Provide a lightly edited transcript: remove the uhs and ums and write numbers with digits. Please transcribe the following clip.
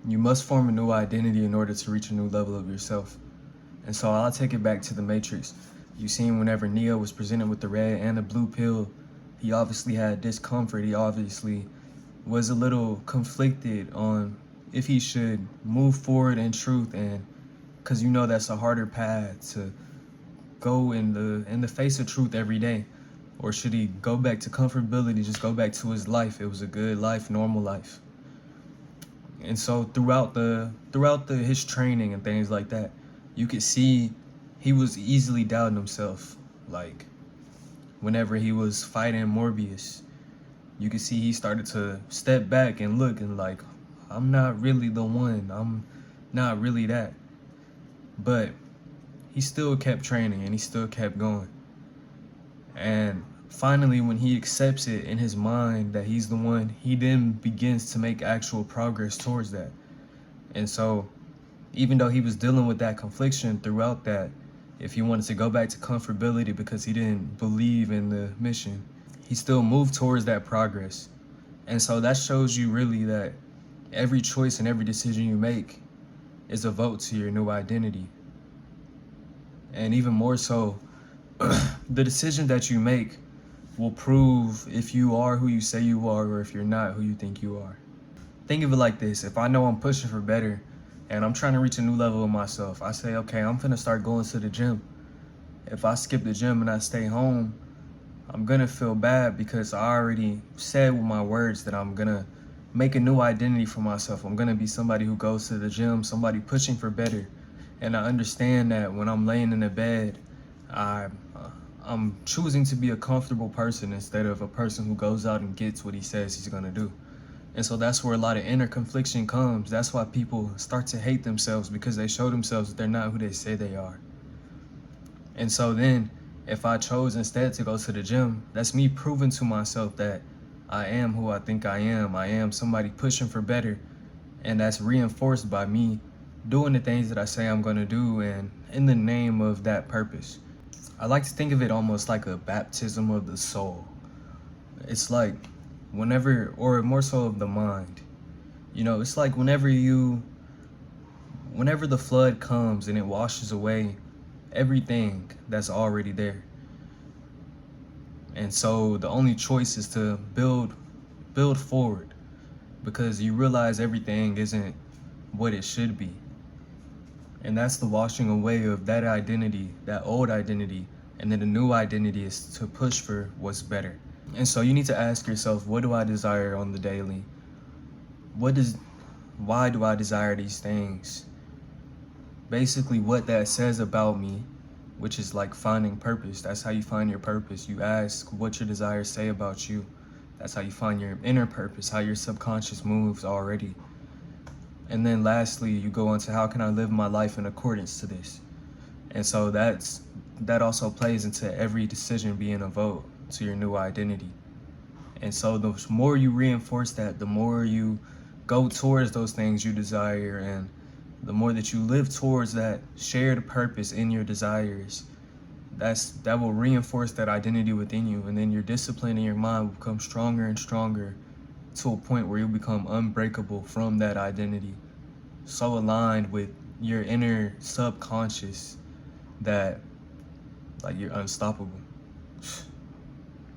You must form a new identity in order to reach a new level of yourself. And so I'll take it back to the Matrix. You seen whenever Neo was presented with the red and the blue pill, he obviously had discomfort. He obviously was a little conflicted on if he should move forward in truth, and because you know that's a harder path to go in the face of truth every day. Or should he go back to comfortability, just go back to his life? It was a good life, normal life. And so throughout his training and things like that, you could see he was easily doubting himself. Like whenever he was fighting Morbius, you could see he started to step back and look and like, I'm not really the one. I'm not really that. But he still kept training and he still kept going. And finally, when he accepts it in his mind that he's the one, he then begins to make actual progress towards that. And so, even though he was dealing with that confliction throughout that, if he wanted to go back to comfortability because he didn't believe in the mission, he still moved towards that progress. And so that shows you really that every choice and every decision you make is a vote to your new identity. And even more so, the decision that you make will prove if you are who you say you are or if you're not who you think you are. Think of it like this. If I know I'm pushing for better and I'm trying to reach a new level of myself, I say, okay, I'm finna start going to the gym. If I skip the gym and I stay home, I'm gonna feel bad because I already said with my words that I'm gonna make a new identity for myself. I'm gonna be somebody who goes to the gym, somebody pushing for better. And I understand that when I'm laying in the bed, I'm choosing to be a comfortable person instead of a person who goes out and gets what he says he's gonna do. And so that's where a lot of inner confliction comes. That's why people start to hate themselves, because they show themselves that they're not who they say they are. And so then, if I chose instead to go to the gym, that's me proving to myself that I am who I think I am. I am somebody pushing for better. And that's reinforced by me doing the things that I say I'm gonna do and in the name of that purpose. I like to think of it almost like a baptism of the soul. It's like whenever, or more so of the mind, you know, it's like whenever the flood comes and it washes away everything that's already there. And so the only choice is to build forward, because you realize everything isn't what it should be. And that's the washing away of that identity, that old identity, and then the new identity is to push for what's better. And so you need to ask yourself, what do I desire on the daily? Why do I desire these things? Basically what that says about me, which is like finding purpose. That's how you find your purpose. You ask what your desires say about you. That's how you find your inner purpose, how your subconscious moves already. And then lastly, you go into how can I live my life in accordance to this? And so that also plays into every decision being a vote to your new identity. And so the more you reinforce that, the more you go towards those things you desire, and the more that you live towards that shared purpose in your desires, that will reinforce that identity within you. And then your discipline in your mind will become stronger and stronger to a point where you'll become unbreakable from that identity, so aligned with your inner subconscious that like you're unstoppable.